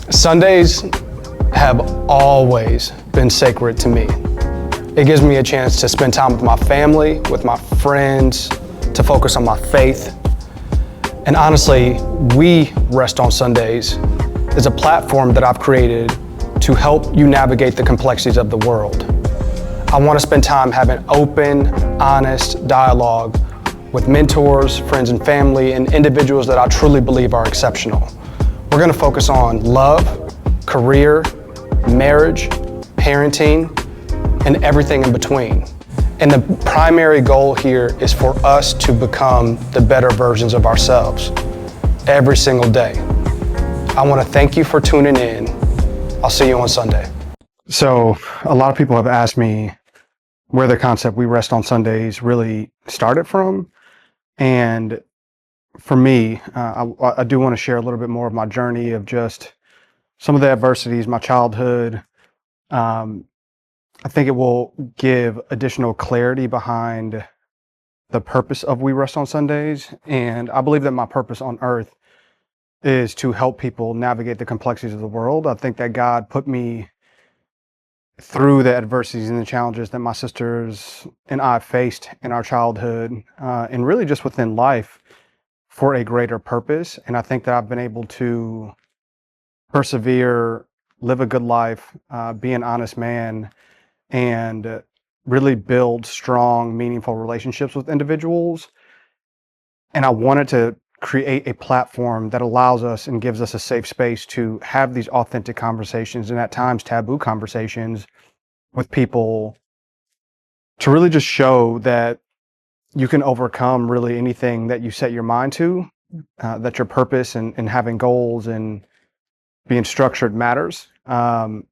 Sundays have always been sacred to me. It gives me a chance to spend time with my family, with my friends, to focus on my faith. And honestly, We Rest on Sundays is a platform that I've created to help you navigate the complexities of the world. I want to spend time having open, honest dialogue with mentors, friends and family, and individuals that I truly believe are exceptional. We're going to focus on love, career, marriage, parenting, and everything in between. And the primary goal here is for us to become the better versions of ourselves every single day. I want to thank you for tuning in. I'll see you on Sunday. So a lot of people have asked me where the concept We Rest on Sundays really started from. And for me, I do want to share a little bit more of my journey of just some of the adversities, my childhood. I think it will give additional clarity behind the purpose of We Rest on Sundays. And I believe that my purpose on earth is to help people navigate the complexities of the world. I think that God put me through the adversities and the challenges that my sisters and I faced in our childhood, and really just within life, for a greater purpose. And I think that I've been able to persevere, live a good life, be an honest man, and really build strong, meaningful relationships with individuals. And I wanted to create a platform that allows us and gives us a safe space to have these authentic conversations, and at times taboo conversations with people, to really just show that you can overcome really anything that you set your mind to, that your purpose and having goals and being structured matters, and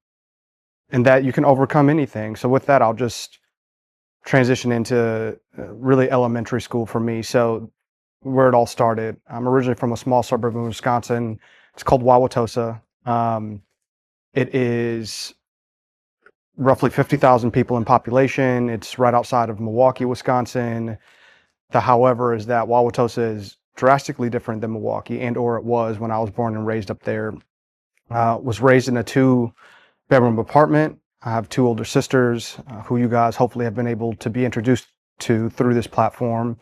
that you can overcome anything. So with that, I'll just transition into really elementary school for me. So where it all started, I'm originally from a small suburb in Wisconsin. It's called Wauwatosa. It is roughly 50,000 people in population. It's right outside of Milwaukee, Wisconsin. The however is that Wauwatosa is drastically different than Milwaukee, or it was when I was born and raised up there. Was raised in a 2-bedroom apartment. I have 2 older sisters who you guys hopefully have been able to be introduced to through this platform,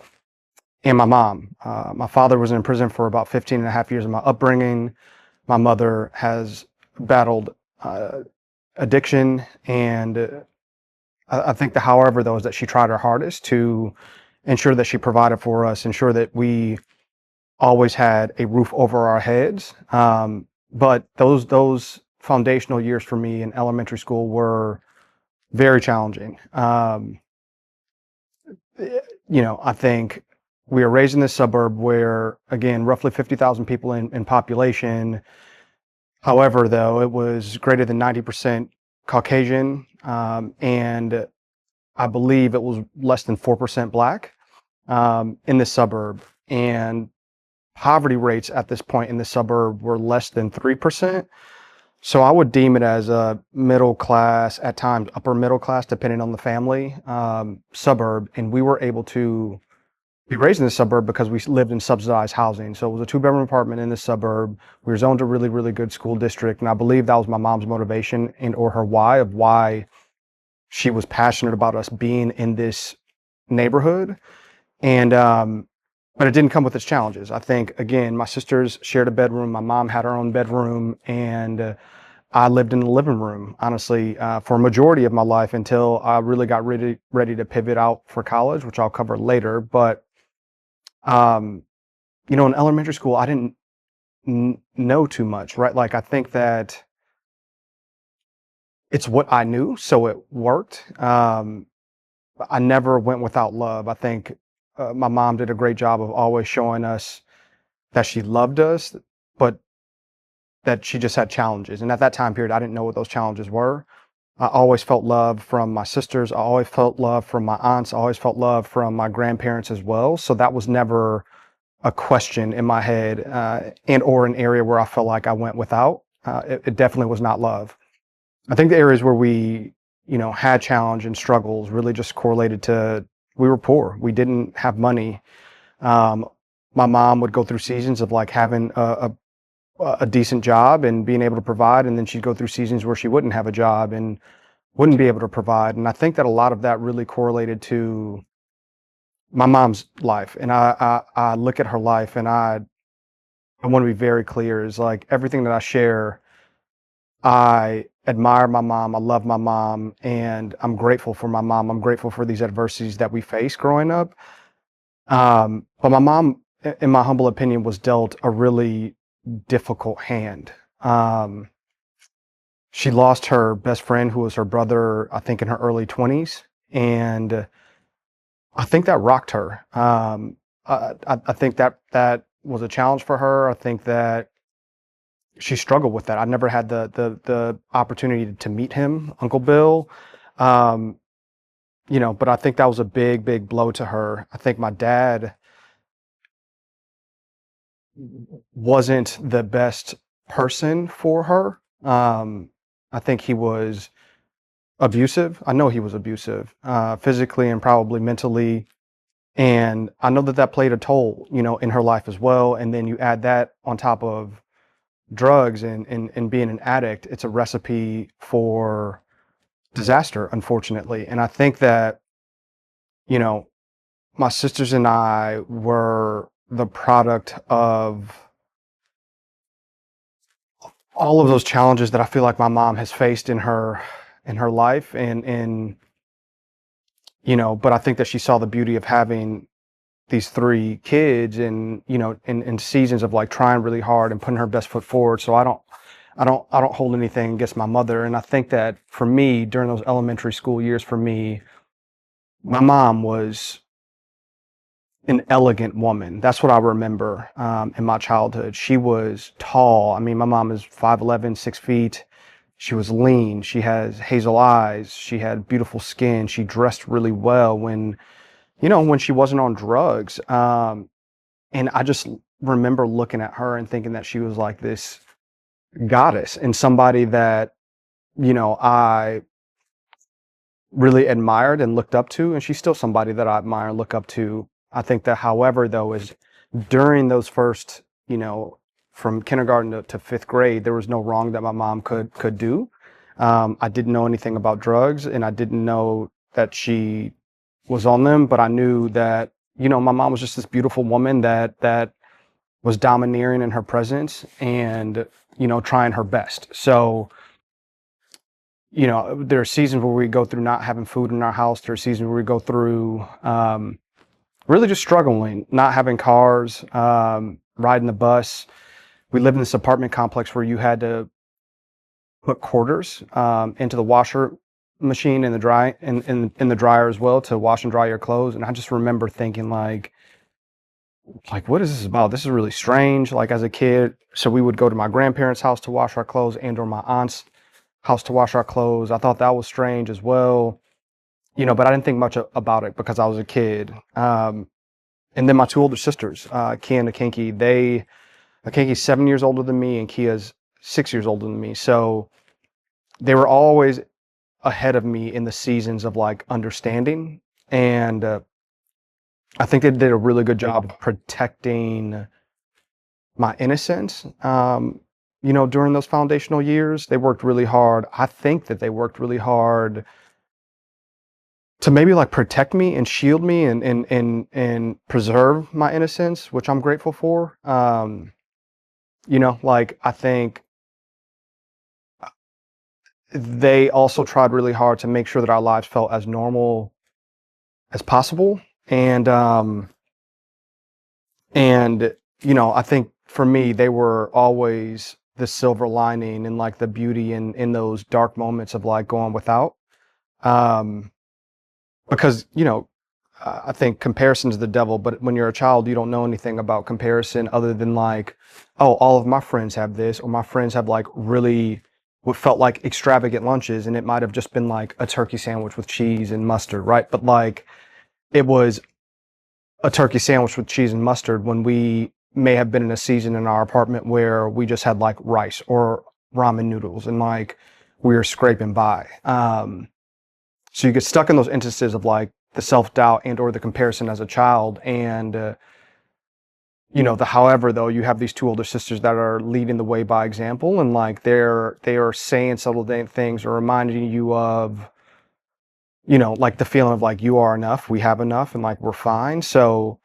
and my mom. My father was in prison for about 15 and a half years of my upbringing. My mother has battled addiction, and I think the however though is that she tried her hardest to ensure that she provided for us, ensure that we always had a roof over our heads. But those foundational years for me in elementary school were very challenging. I think we were raised in this suburb where, again, roughly 50,000 people in population. However, though, it was greater than 90% Caucasian, and I believe it was less than 4% Black in this suburb. And poverty rates at this point in the suburb were less than 3%. So I would deem it as a middle class, at times upper middle class, depending on the family, suburb. And we were able to be raised in this suburb because we lived in subsidized housing. So it was a 2-bedroom apartment in this suburb. We were zoned a really, really good school district. And I believe that was my mom's motivation or her why she was passionate about us being in this neighborhood. And, but it didn't come with its challenges. I think, again, my sisters shared a bedroom. My mom had her own bedroom, and I lived in the living room, honestly, for a majority of my life until I really got ready to pivot out for college, which I'll cover later. But, in elementary school, I didn't know too much, right? Like, I think that it's what I knew, so it worked. I never went without love. I think my mom did a great job of always showing us that she loved us, but that she just had challenges. And at that time period, I didn't know what those challenges were. I always felt love from my sisters. I always felt love from my aunts. I always felt love from my grandparents as well. So that was never a question in my head, or an area where I felt like I went without. It definitely was not love. I think the areas where we, had challenge and struggles really just correlated to, we were poor. We didn't have money. My mom would go through seasons of like having a a decent job and being able to provide, and then she'd go through seasons where she wouldn't have a job and wouldn't be able to provide. And I think that a lot of that really correlated to my mom's life. And I look at her life, and I want to be very clear, is like everything that I share, I admire my mom, I love my mom, and I'm grateful for my mom. I'm grateful for these adversities that we face growing up. But my mom, in my humble opinion, was dealt a really difficult hand. Um, she lost her best friend, who was her brother, I think in her early 20s. And I think that rocked her. I think that that was a challenge for her. I think that she struggled with that. I never had the opportunity to meet him, Uncle Bill. Um, but I think that was a big blow to her. I think my dad wasn't the best person for her. I think he was abusive. I know he was abusive, physically and probably mentally. And I know that that played a toll, in her life as well. And then you add that on top of drugs and being an addict, it's a recipe for disaster, unfortunately. And I think that, you know, my sisters and I were the product of all of those challenges that I feel like my mom has faced in her life. But I think that she saw the beauty of having these three kids and, in seasons of like trying really hard and putting her best foot forward. So I don't hold anything against my mother. And I think that for me, during those elementary school years, for me, my mom was an elegant woman. That's what I remember, in my childhood. She was tall. I mean, my mom is 5'11", 6 feet. She was lean. She has hazel eyes. She had beautiful skin. She dressed really well when she wasn't on drugs. And I just remember looking at her and thinking that she was like this goddess and somebody that, I really admired and looked up to. And she's still somebody that I admire and look up to. I think that, however, though, is during those first, from kindergarten to fifth grade, there was no wrong that my mom could do. I didn't know anything about drugs, and I didn't know that she was on them, but I knew that, my mom was just this beautiful woman that was domineering in her presence and, trying her best. So, there are seasons where we go through not having food in our house. There are seasons where we go through really just struggling, not having cars, riding the bus. We lived in this apartment complex where you had to put quarters into the washer machine in the dryer as well to wash and dry your clothes. And I just remember thinking like, what is this about? This is really strange. Like as a kid, so we would go to my grandparents' house to wash our clothes and or my aunt's house to wash our clothes. I thought that was strange as well, but I didn't think much about it because I was a kid. And then my two older sisters, Kia and Akinki, Akinki's 7 years older than me and Kia's 6 years older than me. So they were always ahead of me in the seasons of like understanding. And I think they did a really good job of protecting my innocence. During those foundational years, they worked really hard. I think that they worked really hard to maybe like protect me and shield me and preserve my innocence, which I'm grateful for. I think they also tried really hard to make sure that our lives felt as normal as possible. I think for me, they were always the silver lining and like the beauty in those dark moments of like going without. Because, I think comparison is the devil, but when you're a child, you don't know anything about comparison other than like, oh, all of my friends have this, or my friends have like really what felt like extravagant lunches, and it might have just been like a turkey sandwich with cheese and mustard, right? But like it was a turkey sandwich with cheese and mustard when we may have been in a season in our apartment where we just had like rice or ramen noodles and like we were scraping by. So you get stuck in those instances of like the self-doubt and or the comparison as a child. And however though, you have these two older sisters that are leading the way by example, and like they are saying subtle things or reminding you of, like the feeling of like you are enough, we have enough, and like we're fine. So,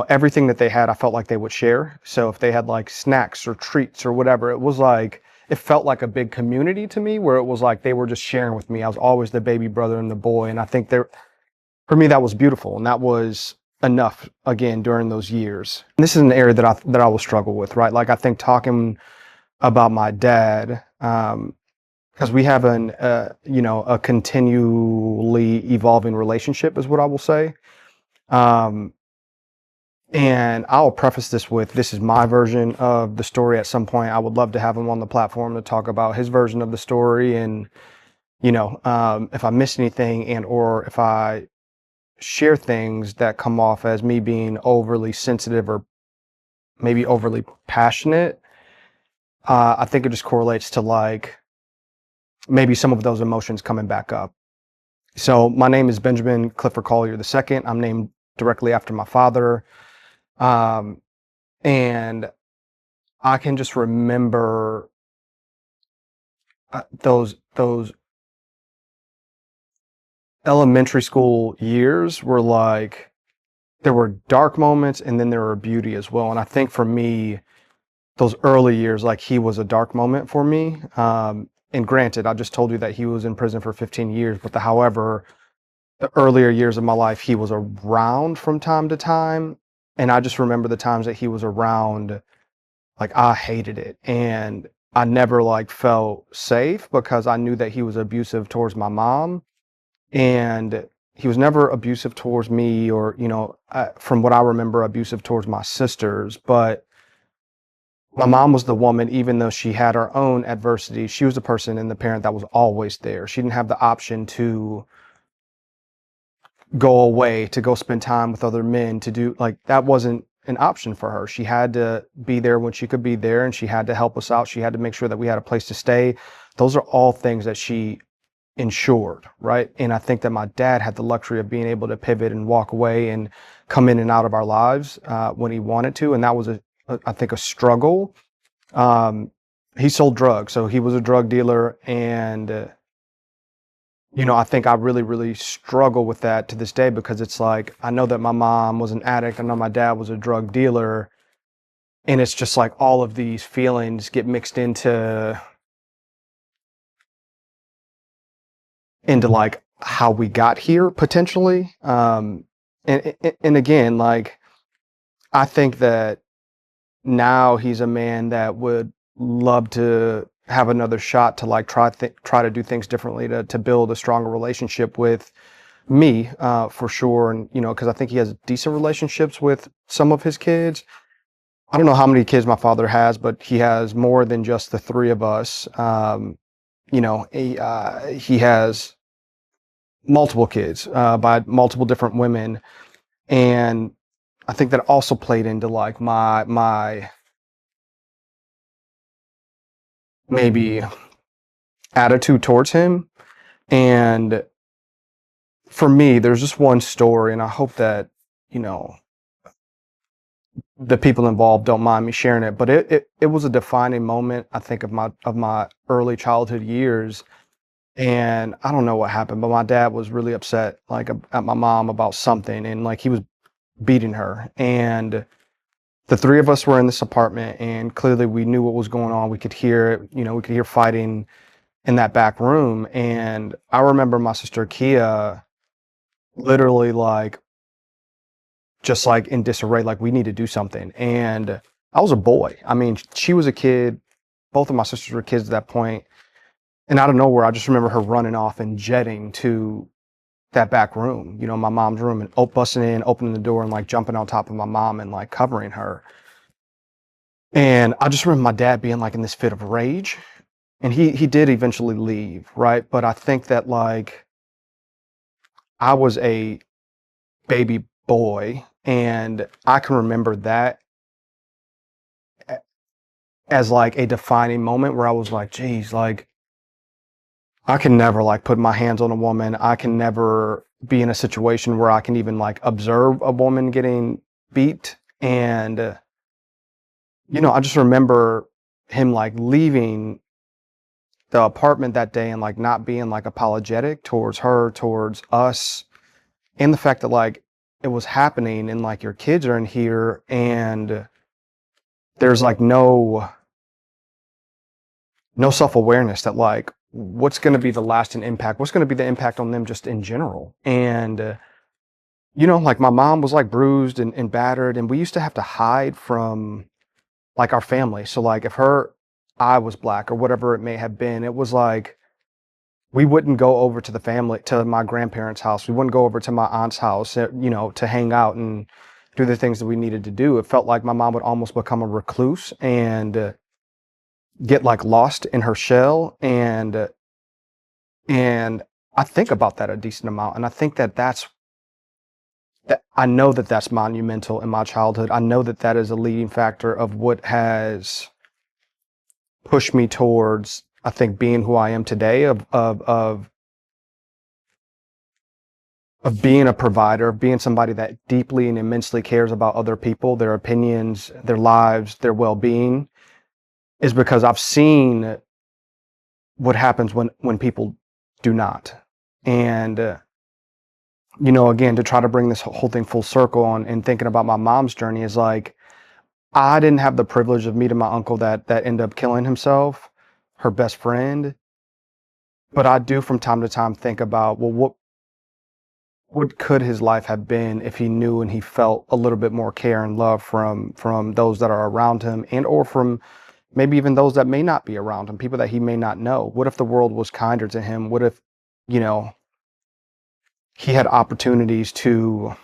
everything that they had, I felt like they would share. So if they had like snacks or treats or whatever, it felt like a big community to me, where it was like they were just sharing with me. I was always the baby brother and the boy, and I think for me that was beautiful, and that was enough again during those years. And this is an area that I will struggle with, right? Like I think talking about my dad, because we have a continually evolving relationship, is what I will say. Um, and I'll preface this with, this is my version of the story. At some point, I would love to have him on the platform to talk about his version of the story, and if I miss anything, and or if I share things that come off as me being overly sensitive or maybe overly passionate, I think it just correlates to like maybe some of those emotions coming back up. So my name is Benjamin Clifford Collier II. I'm named directly after my father. Um, and I can just remember those elementary school years were like, there were dark moments and then there were beauty as well. And I think for me, those early years, like he was a dark moment for me. And granted, I just told you that he was in prison for 15 years, but however, the earlier years of my life, he was around from time to time. And I just remember the times that he was around, like I hated it. And I never like felt safe because I knew that he was abusive towards my mom. And he was never abusive towards me, or, from what I remember, abusive towards my sisters. But my mom was the woman, even though she had her own adversity, she was the person and the parent that was always there. She didn't have the option to go away, to go spend time with other men, to do like that wasn't an option for her. She had to be there when she could be there, and she had to help us out. She had to make sure that we had a place to stay. Those are all things that she ensured, right? And I think that my dad had the luxury of being able to pivot and walk away and come in and out of our lives when he wanted to, and that was I think a struggle. He sold drugs, so he was a drug dealer, and I think I really, really struggle with that to this day, because it's like, I know that my mom was an addict. I know my dad was a drug dealer. And it's just like all of these feelings get mixed into like how we got here potentially. And again, like, I think that now he's a man that would love to have another shot to like try to do things differently, to build a stronger relationship with me, for sure. And because I think he has decent relationships with some of his kids. I don't know how many kids my father has, but he has more than just the three of us. He has multiple kids by multiple different women, and I think that also played into like my maybe attitude towards him. And for me, there's just one story, and I hope that the people involved don't mind me sharing it, but it was a defining moment, I think, of my early childhood years. And I don't know what happened, but my dad was really upset, like, at my mom about something, and like he was beating her. And the three of us were in this apartment, and clearly we knew what was going on. We could hear it, we could hear fighting in that back room. And I remember my sister Kia literally like just like in disarray, like we need to do something. And I was a boy. I mean, she was a kid. Both of my sisters were kids at that point. And out of nowhere, I just remember her running off and jetting to that back room, my mom's room, and busting in, opening the door, and like jumping on top of my mom and like covering her. And I just remember my dad being like in this fit of rage. And he did eventually leave, right? But I think that like I was a baby boy, and I can remember that as like a defining moment where I was like, geez, like I can never like put my hands on a woman. I can never be in a situation where I can even like observe a woman getting beat. And, I just remember him like leaving the apartment that day and like not being like apologetic towards her, towards us, and the fact that like it was happening and like your kids are in here and there's like no self-awareness that like what's going to be the lasting impact, what's going to be the impact on them just in general. And like my mom was like bruised and battered, and we used to have to hide from like our family. So like if her eye was black or whatever it may have been, it was like we wouldn't go over to the family, to my grandparents' house. We wouldn't go over to my aunt's house, to hang out and do the things that we needed to do. It felt like my mom would almost become a recluse and get like lost in her shell. And I think about that a decent amount. And I think that I know that that's monumental in my childhood. I know that that is a leading factor of what has pushed me towards, I think, being who I am today, of being a provider, of being somebody that deeply and immensely cares about other people, their opinions, their lives, their well-being, is because I've seen what happens when people do not. And again, to try to bring this whole thing full circle on and thinking about my mom's journey is like, I didn't have the privilege of meeting my uncle that ended up killing himself, her best friend. But I do from time to time think about, well, what could his life have been if he knew and he felt a little bit more care and love from those that are around him, and or from maybe even those that may not be around him, people that he may not know. What if the world was kinder to him? What if, he had opportunities to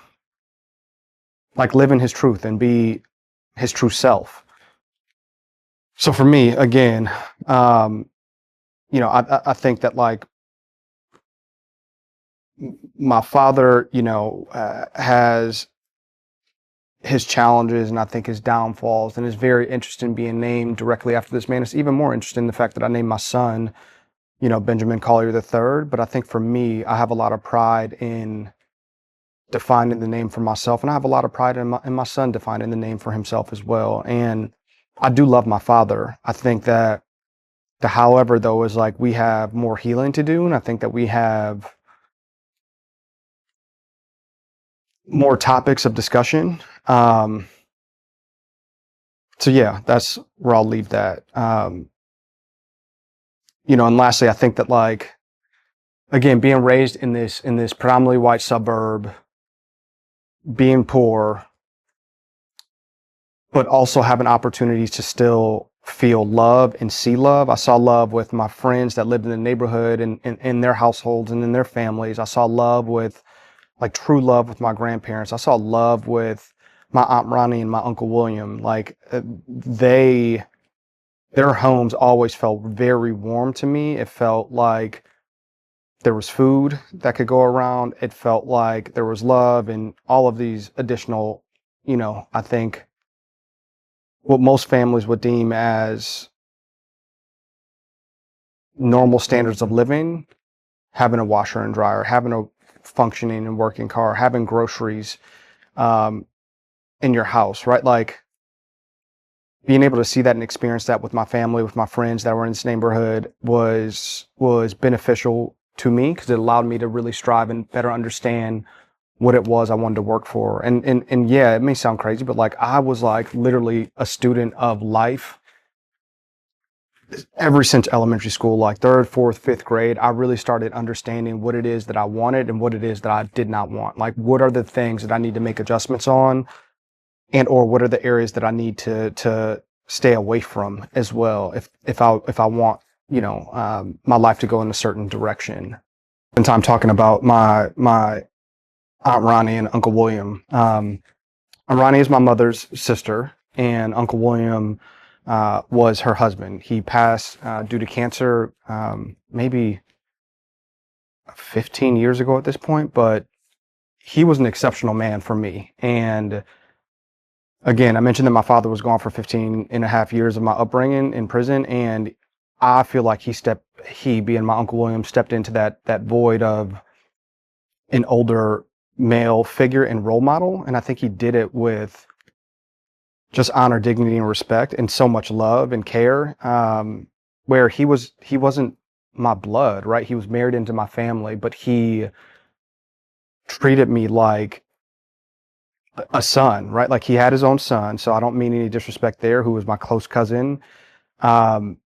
like live in his truth and be his true self? So for me, again, I think that like my father, has his challenges and I think his downfalls, and is very interested in being named directly after this man. It's even more interesting in the fact that I named my son, Benjamin Collier III. But I think for me, I have a lot of pride in defining the name for myself, and I have a lot of pride in my son defining the name for himself as well. And I do love my father. I think that however though is like we have more healing to do, and I think that we have more topics of discussion. So yeah, that's where I'll leave that. And lastly, I think that like, again, being raised in this predominantly white suburb, being poor, but also having opportunities to still feel love and see love. I saw love with my friends that lived in the neighborhood and in their households and in their families. I saw love with like true love with my grandparents. I saw love with my Aunt Ronnie and my Uncle William. Like their homes always felt very warm to me. It felt like there was food that could go around. It felt like there was love and all of these additional, I think what most families would deem as normal standards of living, having a washer and dryer, having a functioning and working car, having groceries in your house, right? Like being able to see that and experience that with my family, with my friends that were in this neighborhood was beneficial to me, because it allowed me to really strive and better understand what it was I wanted to work for. And yeah, it may sound crazy, but like I was like literally a student of life ever since elementary school, like third, fourth, fifth grade. I really started understanding what it is that I wanted and what it is that I did not want. Like what are the things that I need to make adjustments on, and or what are the areas that I need to stay away from as well if I want my life to go in a certain direction. And time talking about my Aunt Ronnie and Uncle William. Aunt Ronnie is my mother's sister, and Uncle William was her husband. He passed due to cancer maybe 15 years ago at this point, but he was an exceptional man for me. And again, I mentioned that my father was gone for 15 and a half years of my upbringing in prison, and I feel like he being my Uncle William, stepped into that void of an older male figure and role model. And I think he did it with just honor, dignity, and respect, and so much love and care. Where he wasn't my blood, right? He was married into my family, but he treated me like a son, right? Like he had his own son. So I don't mean any disrespect there, who was my close cousin. Um,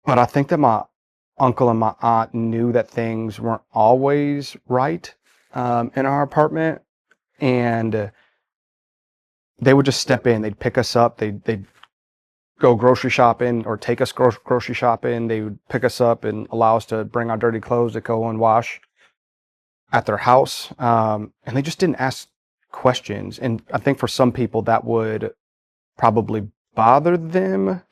but I think that my uncle and my aunt knew that things weren't always right in our apartment, and they would just step in. They'd pick us up. They'd go grocery shopping or take us grocery shopping. They would pick us up and allow us to bring our dirty clothes to go and wash at their house. And they just didn't ask questions. And I think for some people that would probably bother them.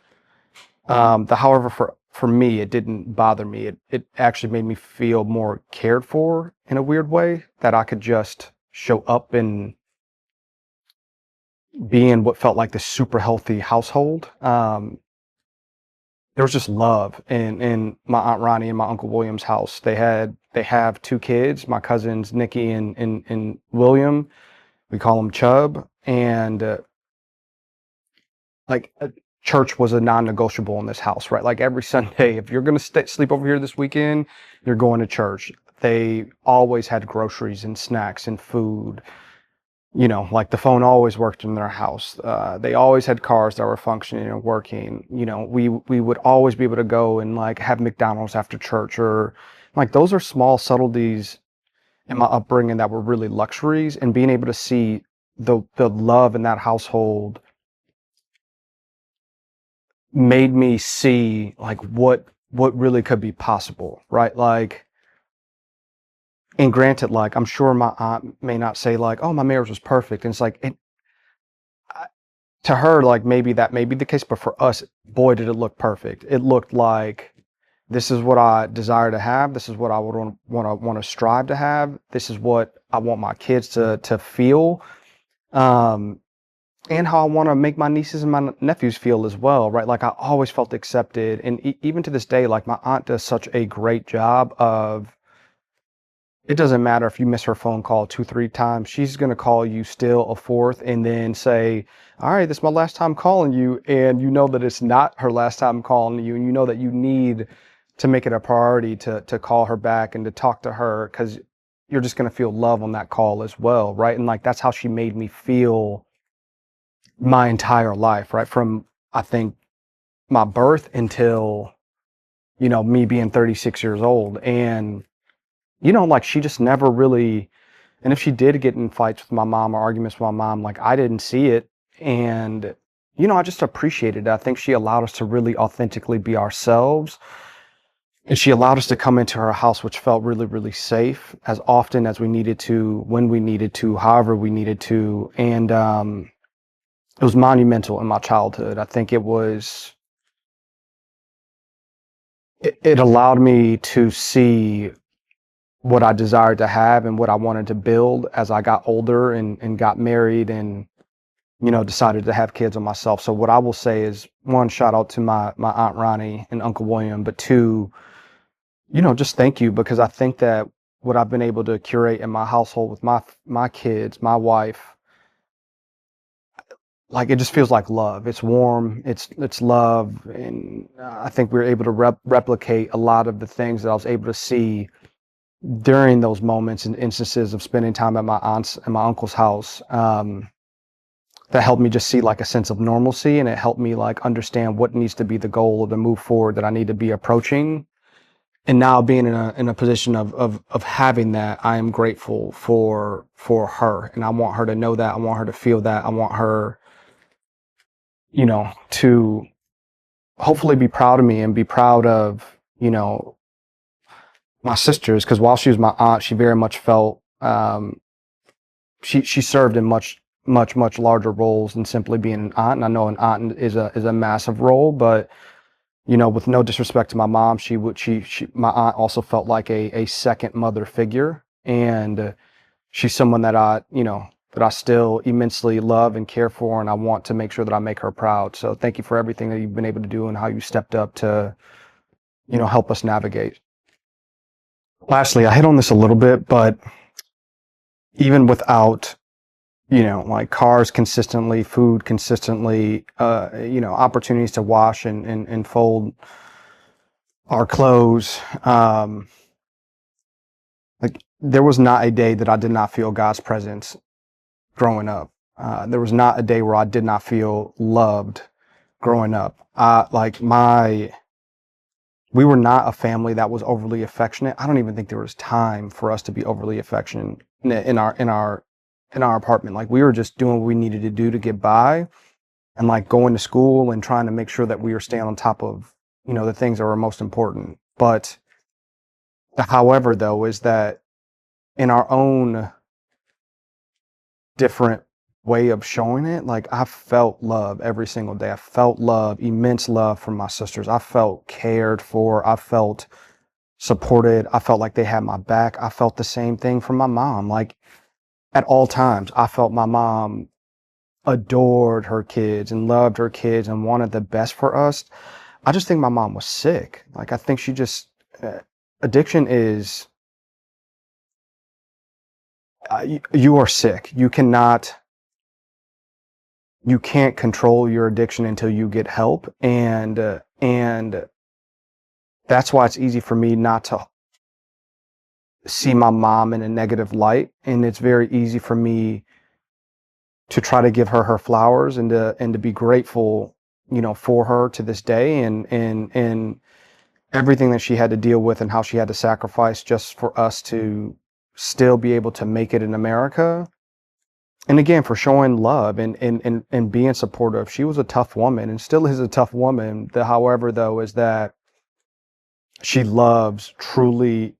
However, for me, it didn't bother me. It actually made me feel more cared for in a weird way, that I could just show up and be in what felt like this super healthy household. There was just love in my Aunt Ronnie and my Uncle William's house. They have two kids, my cousins Nikki and William. We call them Chub, and like church was a non-negotiable in this house, right? Like every Sunday, if you're gonna sleep over here this weekend, you're going to church. They always had groceries and snacks and food. You know, like the phone always worked in their house. They always had cars that were functioning and working. You know, we would always be able to go and like have McDonald's after church, or like those are small subtleties in my upbringing that were really luxuries. And being able to see the love in that household made me see like what really could be possible, right? Like, and granted, like I'm sure my aunt may not say like, "Oh, my marriage was perfect," and it's like it to her, like maybe that may be the case, but for us, boy, did it look perfect. It looked like this is what I desire to have. This is what I would want to strive to have. This is what I want my kids to feel. And how I want to make my nieces and my nephews feel as well, right? Like I always felt accepted, and even to this day, like my aunt does such a great job of. It doesn't matter if you miss her phone call 2, 3 times. She's gonna call you still a fourth, and then say, "All right, this is my last time calling you," and you know that it's not her last time calling you, and you know that you need to make it a priority to call her back and to talk to her, because you're just gonna feel love on that call as well, right? And like that's how she made me feel my entire life, right? From I think my birth until, me being 36 years old. And, like she just never really, and if she did get in fights with my mom or arguments with my mom, like I didn't see it. And, I just appreciated it. I think she allowed us to really authentically be ourselves. And she allowed us to come into her house, which felt really, really safe, as often as we needed to, when we needed to, however we needed to. And, it was monumental in my childhood. I think it allowed me to see what I desired to have and what I wanted to build as I got older and got married and, decided to have kids on myself. So what I will say is, one, shout out to my Aunt Ronnie and Uncle William, but two, just thank you, because I think that what I've been able to curate in my household with my kids, my wife, like it just feels like love. It's warm. It's love, and I think we were able to replicate a lot of the things that I was able to see during those moments and instances of spending time at my aunt's and my uncle's house. That helped me just see like a sense of normalcy, and it helped me like understand what needs to be the goal or the move forward that I need to be approaching. And now being in a position of having that, I am grateful for her, and I want her to know that. I want her to feel that. I want her, to hopefully be proud of me and be proud of, my sisters. Because while she was my aunt, she very much felt, she served in much larger roles than simply being an aunt. And I know an aunt is a massive role, but, with no disrespect to my mom, my aunt also felt like a second mother figure. And she's someone that that I still immensely love and care for, and I want to make sure that I make her proud. So thank you for everything that you've been able to do and how you stepped up to, help us navigate. Lastly, I hit on this a little bit, but even without, like cars consistently, food consistently, opportunities to wash and fold our clothes. Like there was not a day that I did not feel God's presence growing up. There was not a day where I did not feel loved growing up. We were not a family that was overly affectionate. I don't even think there was time for us to be overly affectionate in our apartment. Like we were just doing what we needed to do to get by, and like going to school and trying to make sure that we were staying on top of, the things that were most important. But however, though, is that in our own different way of showing it, like I felt love every single day. I felt love, immense love from my sisters. I felt cared for. I felt supported. I felt like they had my back. I felt the same thing from my mom. Like at all times, I felt my mom adored her kids and loved her kids and wanted the best for us. I just think my mom was sick. Like I think she just addiction is you are sick. You can't control your addiction until you get help, and that's why it's easy for me not to see my mom in a negative light, and it's very easy for me to try to give her flowers and to be grateful, for her to this day, and everything that she had to deal with and how she had to sacrifice just for us to still be able to make it in America. And again, for showing love and being supportive. She was a tough woman and still is a tough woman. However, though, is that she loves truly,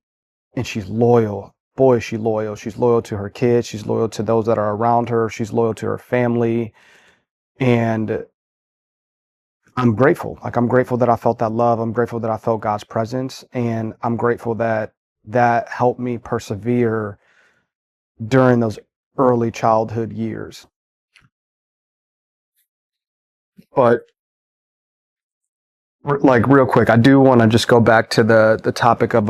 and she's loyal. Boy, is she loyal. She's loyal to her kids. She's loyal to those that are around her. She's loyal to her family. And I'm grateful. Like, I'm grateful that I felt that love. I'm grateful that I felt God's presence. And I'm grateful that that helped me persevere during those early childhood years. But like real quick, I do want to just go back to the topic of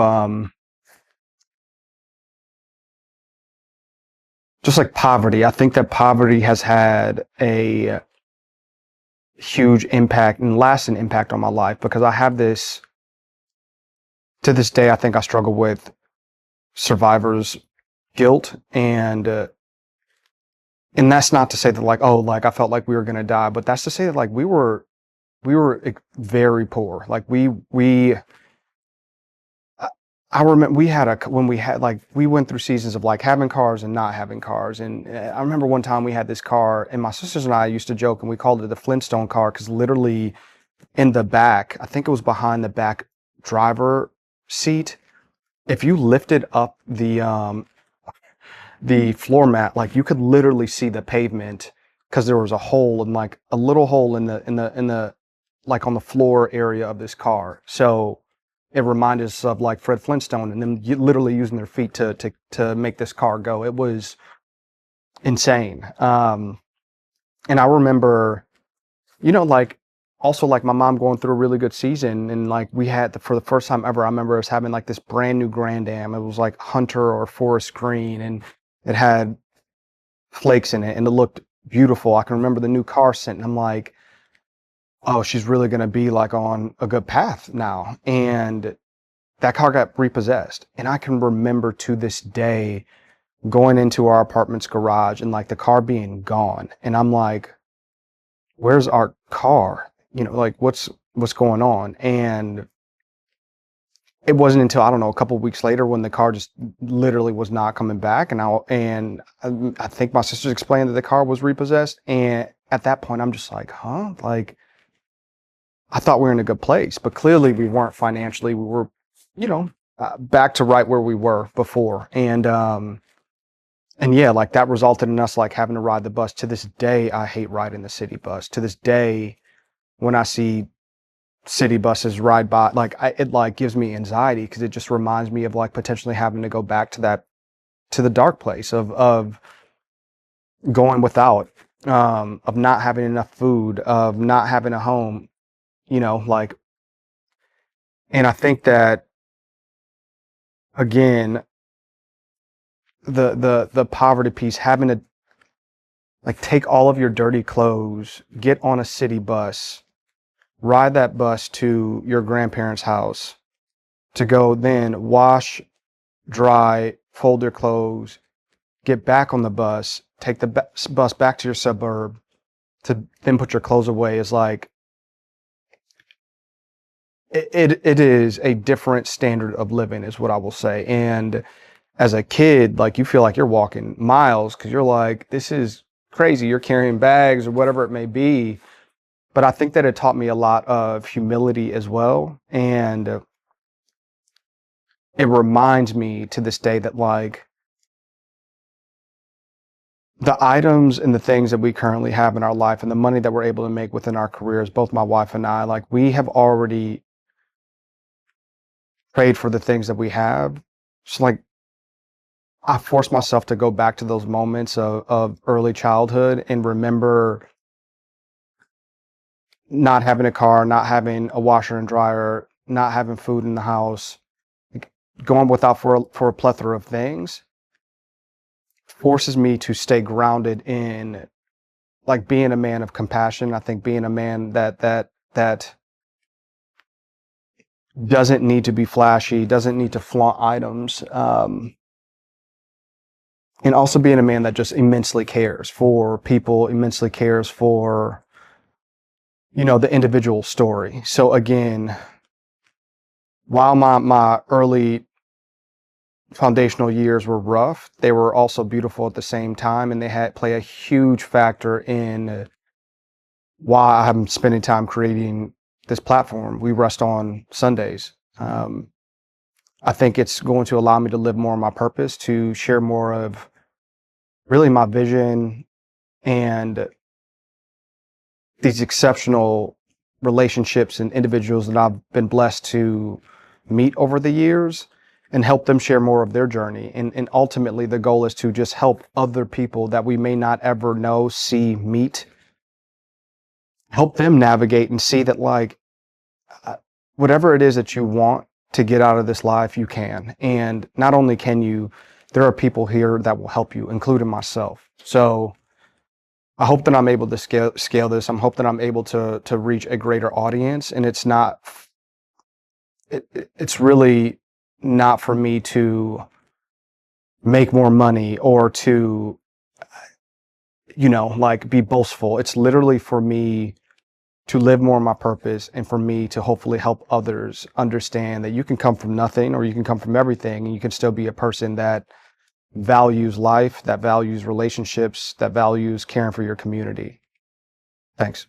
just like poverty. I think that poverty has had a huge impact and lasting impact on my life, because I have this, to this day, I think I struggle with survivor's guilt, and that's not to say that like, oh, like I felt like we were going to die, but that's to say that like we were very poor. Like I remember when we had like, we went through seasons of like having cars and not having cars. And I remember one time we had this car, and my sisters and I used to joke, and we called it the Flintstone car, because literally in the back, I think it was behind the back driver seat, if you lifted up the floor mat, like you could literally see the pavement, because there was a hole, and like a little hole in the like on the floor area of this car. So it reminded us of like Fred Flintstone and them literally using their feet to make this car go. It was insane. And I remember, like also like my mom going through a really good season, and like we had for the first time ever, I remember us having like this brand new Grand Am. It was like Hunter or Forest Green, and it had flakes in it, and it looked beautiful. I can remember the new car scent, and I'm like, oh, she's really going to be like on a good path now. And that car got repossessed. And I can remember to this day going into our apartment's garage and like the car being gone. And I'm like, where's our car? Like what's going on? And it wasn't until, I don't know, a couple of weeks later when the car just literally was not coming back. And I think my sisters explained that the car was repossessed. And at that point, I'm just like, huh? Like, I thought we were in a good place, but clearly we weren't financially. We were, back to right where we were before. And yeah, like that resulted in us like having to ride the bus. To this day, I hate riding the city bus. To this day, when I see city buses ride by, like it like gives me anxiety, because it just reminds me of like potentially having to go back to the dark place of going without, of not having enough food, of not having a home, like, and I think that again, the poverty piece, having to Like, take all of your dirty clothes, get on a city bus, ride that bus to your grandparents' house to go then wash, dry, fold your clothes, get back on the bus, take the bus back to your suburb to then put your clothes away is like, it is a different standard of living is what I will say. And as a kid, like you feel like you're walking miles because you're like, this is crazy. You're carrying bags or whatever it may be. But I think that it taught me a lot of humility as well. And it reminds me to this day that like the items and the things that we currently have in our life and the money that we're able to make within our careers, both my wife and I, like we have already prayed for the things that we have. It's like I force myself to go back to those moments of early childhood and remember not having a car, not having a washer and dryer, not having food in the house, like, going without for a plethora of things forces me to stay grounded in like being a man of compassion. I think being a man that doesn't need to be flashy, doesn't need to flaunt items, and also being a man that just immensely cares for people, immensely cares for the individual story. So again, while my early foundational years were rough, they were also beautiful at the same time, and they had play a huge factor in why I'm spending time creating this platform. We rest on Sundays. I think it's going to allow me to live more on my purpose, to share more of really my vision and these exceptional relationships and individuals that I've been blessed to meet over the years and help them share more of their journey. And ultimately, the goal is to just help other people that we may not ever know, see, meet, help them navigate and see that, like, whatever it is that you want to get out of this life, you can. And not only can you, there are people here that will help you, including myself. So I hope that I'm able to scale this. I'm hoping that I'm able to reach a greater audience. And it's not, it's really not for me to make more money or to, like be boastful. It's literally for me to live more on my purpose and for me to hopefully help others understand that you can come from nothing or you can come from everything and you can still be a person that values life, that values relationships, that values caring for your community. Thanks.